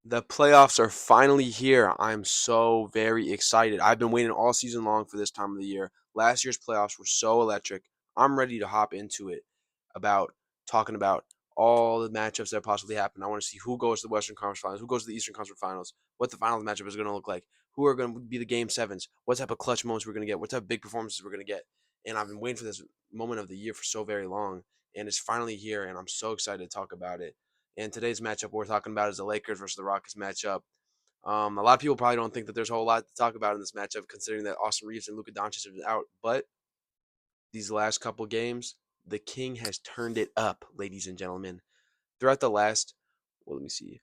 The playoffs are finally here. I'm so very excited. I've been waiting all season long for this time of the year. Last year's playoffs were so electric. I'm ready to hop into it about talking about all the matchups that possibly happen. I want to see who goes to the Western Conference Finals, who goes to the Eastern Conference Finals, what the finals matchup is going to look like, who are going to be the game sevens, what type of clutch moments we're going to get, what type of big performances we're going to get. And I've been waiting for this moment of the year for so very long, and it's finally here, and I'm so excited to talk about it. And today's matchup we're talking about is the Lakers versus the Rockets matchup. A lot of people probably don't think that there's a whole lot to talk about in this matchup, considering that Austin Reeves and Luka Doncic are out. But these last couple games, the King has turned it up, ladies and gentlemen. Throughout the let me see,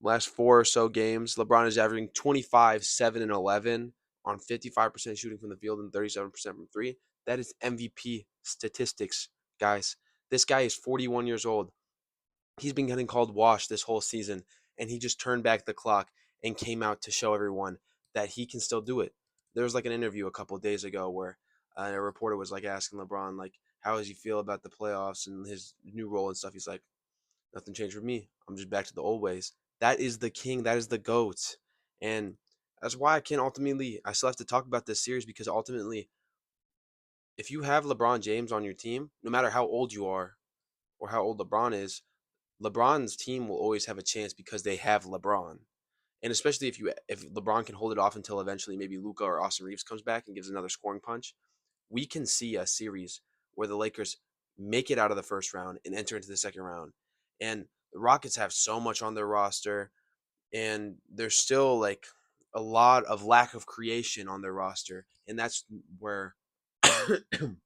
last four or so games, LeBron is averaging 25, 7, and 11 on 55% shooting from the field and 37% from three. That is MVP statistics, guys. This guy is 41 years old. He's been getting called washed this whole season, and he just turned back the clock and came out to show everyone that he can still do it. There was like an interview a couple of days ago where a reporter was like asking LeBron like, how does he feel about the playoffs and his new role and stuff. He's like, nothing changed for me. I'm just back to the old ways. That is the king. That is the goat, and that's why I can't ultimately. I still have to talk about this series because ultimately, if you have LeBron James on your team, no matter how old you are or how old LeBron is, LeBron's team will always have a chance because they have LeBron. And especially if LeBron can hold it off until eventually maybe Luca or Austin Reeves comes back and gives another scoring punch, we can see a series where the Lakers make it out of the first round and enter into the second round. And the Rockets have so much on their roster, and there's still like a lot of lack of creation on their roster, and that's where the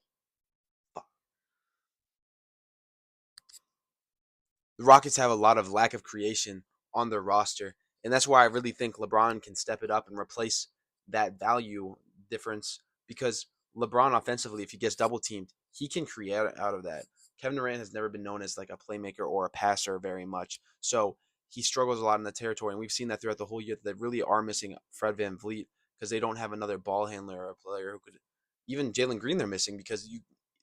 Rockets have a lot of lack of creation on their roster, and that's why I really think LeBron can step it up and replace that value difference because LeBron offensively, if he gets double teamed, he can create out of that. Kevin Durant has never been known as like a playmaker or a passer very much, so he struggles a lot in that territory, and we've seen that throughout the whole year that they really are missing Fred VanVleet because they don't have another ball handler or a player who could. Even Jalen Green, they're missing because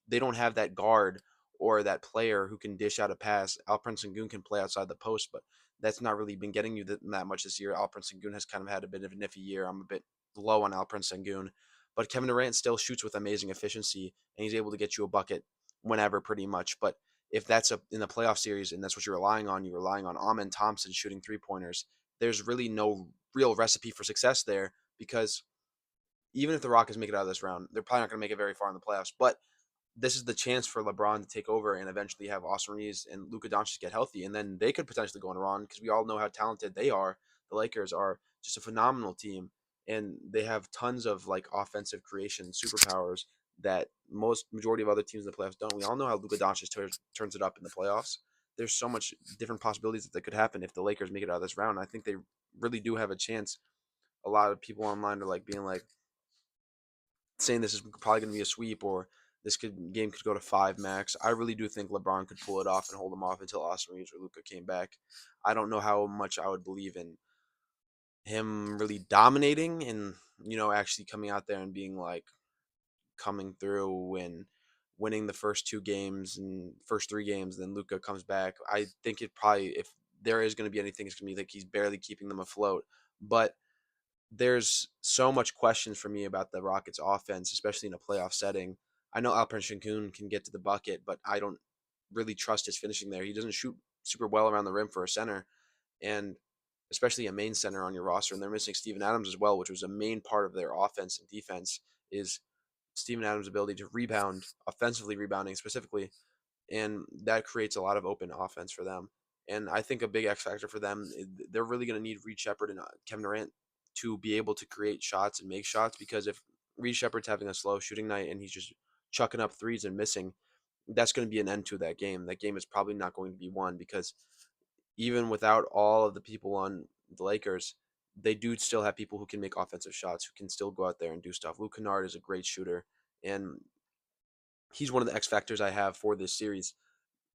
they don't have that guard or that player who can dish out a pass. Alperen Sengun can play outside the post, but that's not really been getting you that much this year. Alperen Sengun has kind of had a bit of a niffy year. I'm a bit low on Alperen Sengun, but Kevin Durant still shoots with amazing efficiency, and he's able to get you a bucket whenever, pretty much. But if that's in the playoff series and that's what you're relying on Amen Thompson shooting 3 pointers. There's really no real recipe for success there because even if the Rockets make it out of this round, they're probably not going to make it very far in the playoffs. But this is the chance for LeBron to take over and eventually have Austin Reeves and Luka Doncic get healthy, and then they could potentially go on a run because we all know how talented they are. The Lakers are just a phenomenal team, and they have tons of like offensive creation superpowers that most majority of other teams in the playoffs don't. We all know how Luka Doncic turns it up in the playoffs. There's so much different possibilities that could happen if the Lakers make it out of this round. I think they really do have a chance. A lot of people online are like being like, saying this is probably going to be a sweep or game could go to five max. I really do think LeBron could pull it off and hold them off until Austin Reeves or Luca came back. I don't know how much I would believe in him really dominating and actually coming out there and being like coming through and winning the first two games and first three games. Then Luca comes back. I think it probably if there is going to be anything, it's going to be like he's barely keeping them afloat. But there's so much questions for me about the Rockets offense, especially in a playoff setting. I know Alperen Sengun can get to the bucket, but I don't really trust his finishing there. He doesn't shoot super well around the rim for a center, and especially a main center on your roster. And they're missing Steven Adams as well, which was a main part of their offense and defense. Is Steven Adams' ability to rebound, offensively rebounding specifically, and that creates a lot of open offense for them. And I think a big X factor for them, they're really going to need Reed Shepard and Kevin Durant to be able to create shots and make shots because if Reed Shepard's having a slow shooting night and he's just chucking up threes and missing, that's going to be an end to that game. That game is probably not going to be won because even without all of the people on the Lakers, they do still have people who can make offensive shots, who can still go out there and do stuff. Luke Kennard is a great shooter, and he's one of the X factors I have for this series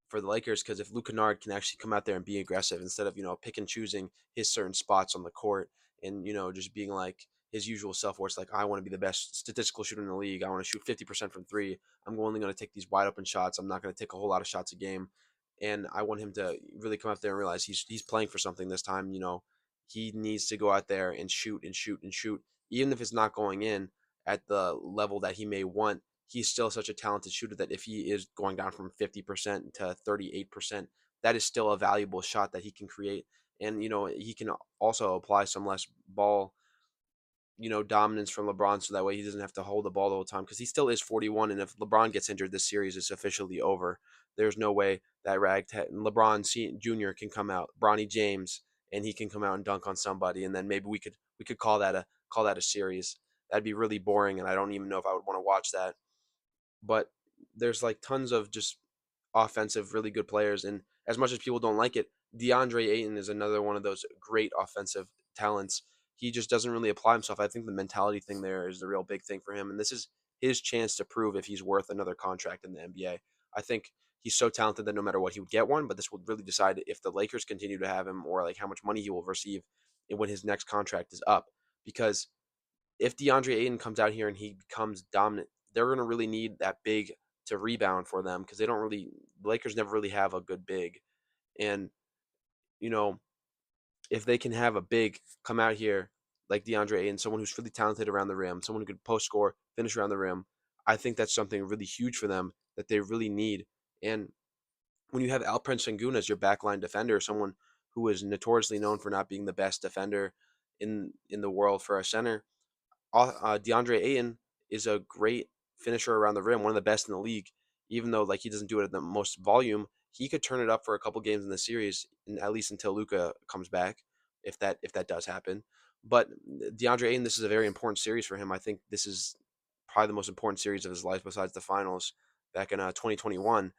for the Lakers because if Luke Kennard can actually come out there and be aggressive instead of pick and choosing his certain spots on the court and just being like his usual self, where it's like I want to be the best statistical shooter in the league. I want to shoot 50% from three. I'm only going to take these wide open shots. I'm not going to take a whole lot of shots a game. and I want him to really come out there and realize he's playing for something this time. He needs to go out there and shoot and shoot and shoot, even if it's not going in at the level that he may want. He's still such a talented shooter that if he is going down from 50% to 38%, that is still a valuable shot that he can create. And he can also apply some less ball dominance from LeBron, so that way he doesn't have to hold the ball the whole time, because he still is 41. And if LeBron gets injured, this series is officially over. There's no way that LeBron Jr. can come out, Bronny James, and he can come out and dunk on somebody, and then maybe we could call that a series. That'd be really boring, and I don't even know if I would want to watch that. But there's like tons of just offensive, really good players. And as much as people don't like it, DeAndre Ayton is another one of those great offensive talents. He just doesn't really apply himself. I think the mentality thing there is the real big thing for him. And this is his chance to prove if he's worth another contract in the NBA. I think he's so talented that no matter what, he would get one, but this will really decide if the Lakers continue to have him, or like how much money he will receive when his next contract is up. Because if DeAndre Ayton comes out here and he becomes dominant, they're going to really need that big to rebound for them, because the Lakers never really have a good big. And, you know, if they can have a big come out here like DeAndre Ayton, someone who's really talented around the rim, someone who could post score, finish around the rim, I think that's something really huge for them that they really need. And when you have Alperen Sengun as your backline defender, someone who is notoriously known for not being the best defender in the world for a center, DeAndre Ayton is a great finisher around the rim, one of the best in the league. Even though like he doesn't do it at the most volume, he could turn it up for a couple games in the series, and at least until Luka comes back, if that does happen. But DeAndre Ayton, this is a very important series for him. I think this is probably the most important series of his life besides the finals back in 2021.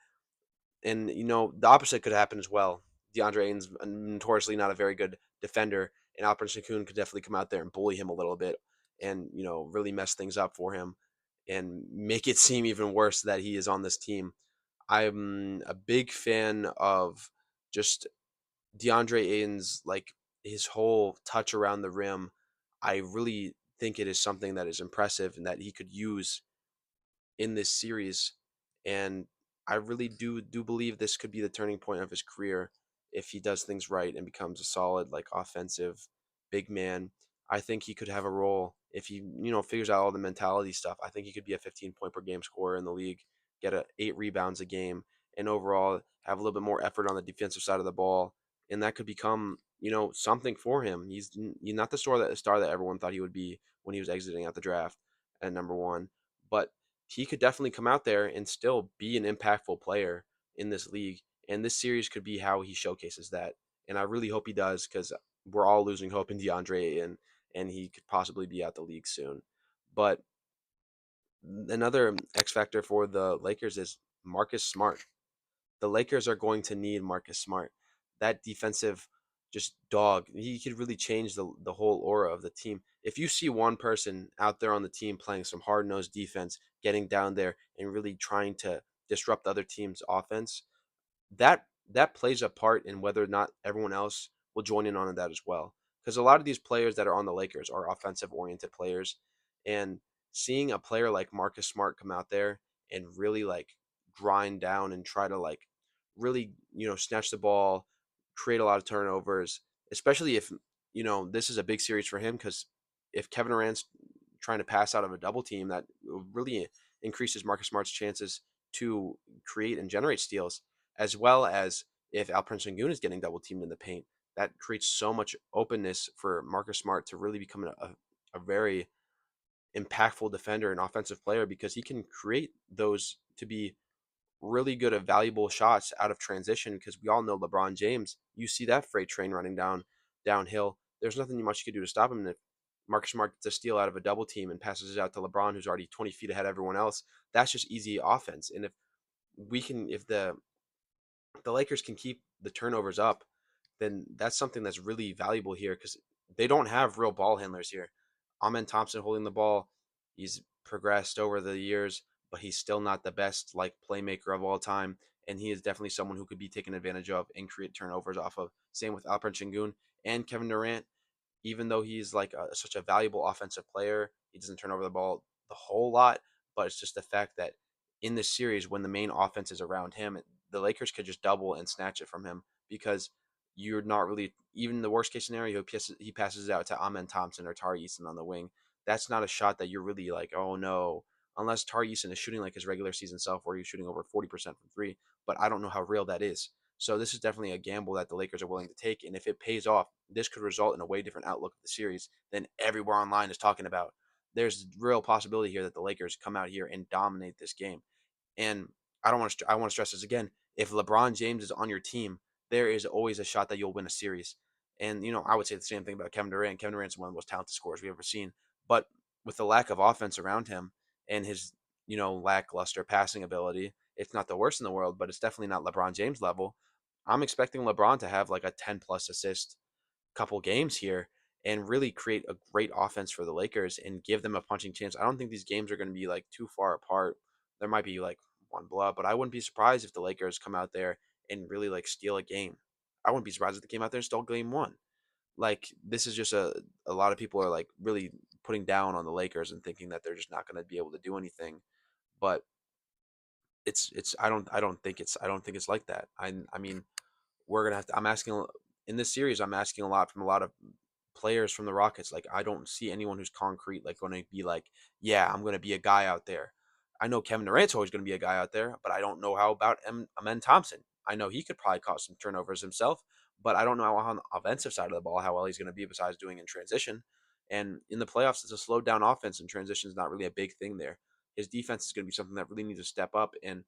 And the opposite could happen as well. DeAndre Ayton's notoriously not a very good defender, and Alperen Sengun could definitely come out there and bully him a little bit, and really mess things up for him, and make it seem even worse that he is on this team. I'm a big fan of just DeAndre Ayton's, like, his whole touch around the rim. I really think it is something that is impressive and that he could use in this series. And I really do believe this could be the turning point of his career if he does things right and becomes a solid, like, offensive big man. I think he could have a role if he figures out all the mentality stuff. I think he could be a 15 point per game scorer in the league, get 8 rebounds a game, and overall have a little bit more effort on the defensive side of the ball, and that could become something for him. He's not the star that everyone thought he would be when he was exiting out the draft at number one, but he could definitely come out there and still be an impactful player in this league. And this series could be how he showcases that. And I really hope he does, because we're all losing hope in DeAndre, and he could possibly be out the league soon. But another X factor for the Lakers is Marcus Smart. The Lakers are going to need Marcus Smart. That defensive just dog, he could really change the whole aura of the team. If you see one person out there on the team playing some hard-nosed defense, getting down there and really trying to disrupt the other team's offense, that plays a part in whether or not everyone else will join in on that as well. Because a lot of these players that are on the Lakers are offensive oriented players, and seeing a player like Marcus Smart come out there and really, like, grind down and try to, like, really snatch the ball, create a lot of turnovers, especially if this is a big series for him, because if Kevin Durant's trying to pass out of a double team, that really increases Marcus Smart's chances to create and generate steals, as well as if Alperen Sengun is getting double teamed in the paint. That creates so much openness for Marcus Smart to really become a very impactful defender and offensive player, because he can create those to be really good at valuable shots out of transition. Because we all know LeBron James, you see that freight train running downhill. There's nothing much you can do to stop him. And if Marcus Smart gets a steal out of a double team and passes it out to LeBron, who's already 20 feet ahead of everyone else, that's just easy offense. And if the Lakers can keep the turnovers up, then that's something that's really valuable here, because they don't have real ball handlers here. Amen Thompson holding the ball, he's progressed over the years, but he's still not the best, like, playmaker of all time. And he is definitely someone who could be taken advantage of and create turnovers off of. Same with Alperen Sengun and Kevin Durant. Even though he's like such a valuable offensive player, he doesn't turn over the ball the whole lot. But it's just the fact that in this series, when the main offense is around him, the Lakers could just double and snatch it from him because you're not really even the worst case scenario. He passes it out to Amen Thompson or Tari Eason on the wing. That's not a shot that you're really like, oh no, unless Tari Eason is shooting like his regular season self, where he's shooting over 40% from three. But I don't know how real that is. So this is definitely a gamble that the Lakers are willing to take, and if it pays off, this could result in a way different outlook of the series than everywhere online is talking about. There's real possibility here that the Lakers come out here and dominate this game. And I don't want to. I want to stress this again. If LeBron James is on your team, there is always a shot that you'll win a series. And I would say the same thing about Kevin Durant. Kevin Durant's one of the most talented scorers we've ever seen. But with the lack of offense around him and his, lackluster passing ability, it's not the worst in the world, but it's definitely not LeBron James level. I'm expecting LeBron to have like a 10 plus assist couple games here and really create a great offense for the Lakers and give them a punching chance. I don't think these games are going to be like too far apart. There might be like one blowout, but I wouldn't be surprised if the Lakers come out there and really like steal a game. I wouldn't be surprised if they came out there and stole game one. Like this is just a lot of people are like really putting down on the Lakers and thinking that they're just not going to be able to do anything. But it's I don't think it's like that. I mean we're gonna have to. I'm asking in this series. I'm asking a lot from a lot of players from the Rockets. Like I don't see anyone who's concrete, like going to be like, yeah, I'm going to be a guy out there. I know Kevin Durant's always going to be a guy out there, but I don't know how about Amen Thompson. I know he could probably cause some turnovers himself, but I don't know how on the offensive side of the ball how well he's going to be besides doing in transition. And in the playoffs, it's a slowed down offense, and transition is not really a big thing there. His defense is going to be something that really needs to step up, and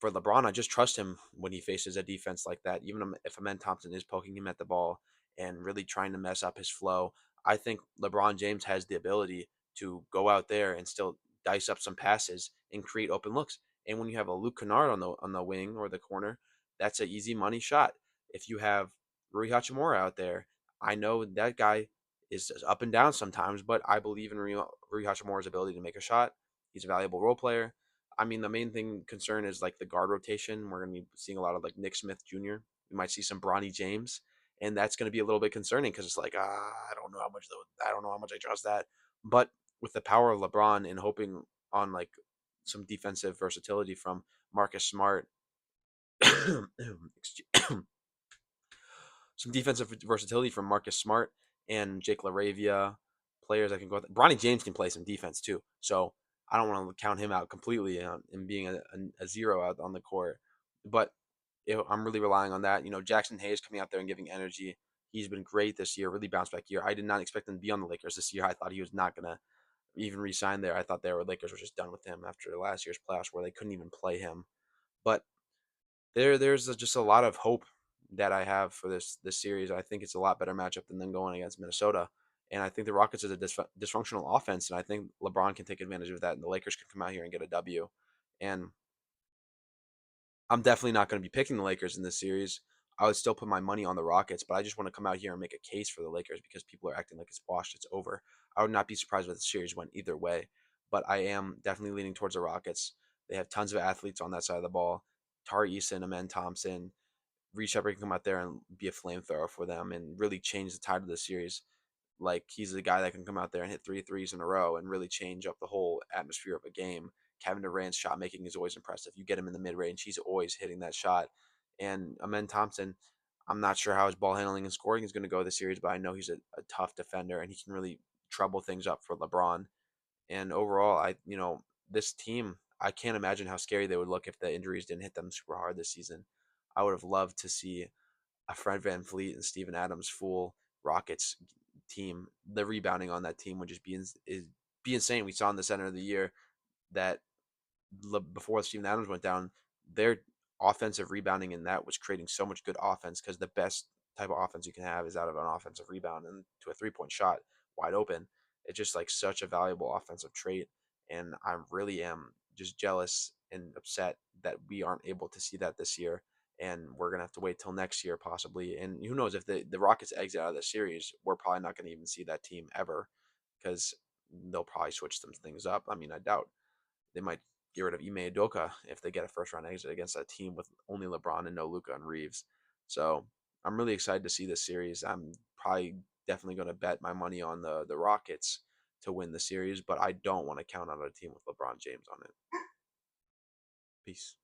for LeBron, I just trust him when he faces a defense like that. Even if Amen Thompson is poking him at the ball and really trying to mess up his flow, I think LeBron James has the ability to go out there and still dice up some passes and create open looks. And when you have a Luke Kennard on the wing or the corner, that's an easy money shot. If you have Rui Hachimura out there, I know that guy is up and down sometimes, but I believe in Rui Hachimura's ability to make a shot. He's a valuable role player. I mean, the main thing concern is like the guard rotation. We're going to be seeing a lot of like Nick Smith Jr. We might see some Bronny James, and that's going to be a little bit concerning because it's like I don't know how much I trust that. But with the power of LeBron and hoping on like some defensive versatility from Marcus Smart, some defensive versatility from Marcus Smart and Jake LaRavia, players that can go. Bronny James can play some defense too, so I don't want to count him out completely in being a zero out on the court. But I'm really relying on that. Jackson Hayes coming out there and giving energy. He's been great this year, really bounce back year. I did not expect him to be on the Lakers this year. I thought he was not gonna even resign there. I thought the Lakers were just done with him after last year's playoffs where they couldn't even play him. But just a lot of hope that I have for this series. I think it's a lot better matchup than them going against Minnesota. And I think the Rockets is a dysfunctional offense, and I think LeBron can take advantage of that, and the Lakers can come out here and get a W. And I'm definitely not going to be picking the Lakers in this series. I would still put my money on the Rockets, but I just want to come out here and make a case for the Lakers because people are acting like it's washed, it's over. I would not be surprised if the series went either way, but I am definitely leaning towards the Rockets. They have tons of athletes on that side of the ball. Tari Eason, Amen Thompson, Reed Shepard can come out there and be a flamethrower for them and really change the tide of the series. Like he's the guy that can come out there and hit three threes in a row and really change up the whole atmosphere of a game. Kevin Durant's shot making is always impressive. You get him in the mid range, he's always hitting that shot. And Amen Thompson, I'm not sure how his ball handling and scoring is going to go this series, but I know he's a tough defender and he can really trouble things up for LeBron. And overall, this team, I can't imagine how scary they would look if the injuries didn't hit them super hard this season. I would have loved to see a Fred Van Fleet and Steven Adams full Rockets team. The rebounding on that team would just be insane. We saw in the center of the year that before Steven Adams went down, their offensive rebounding in that was creating so much good offense because the best type of offense you can have is out of an offensive rebound and to a 3 point shot wide open. It's just like such a valuable offensive trait. And I really am just jealous and upset that we aren't able to see that this year. And we're gonna have to wait till next year possibly. And who knows if the Rockets exit out of the series, we're probably not gonna even see that team ever because they'll probably switch some things up. I mean, I doubt they might get rid of Ime Udoka if they get a first round exit against a team with only LeBron and no Luka and Reeves. So I'm really excited to see this series. I'm probably definitely going to bet my money on the Rockets to win the series, but I don't want to count on a team with LeBron James on it. Peace.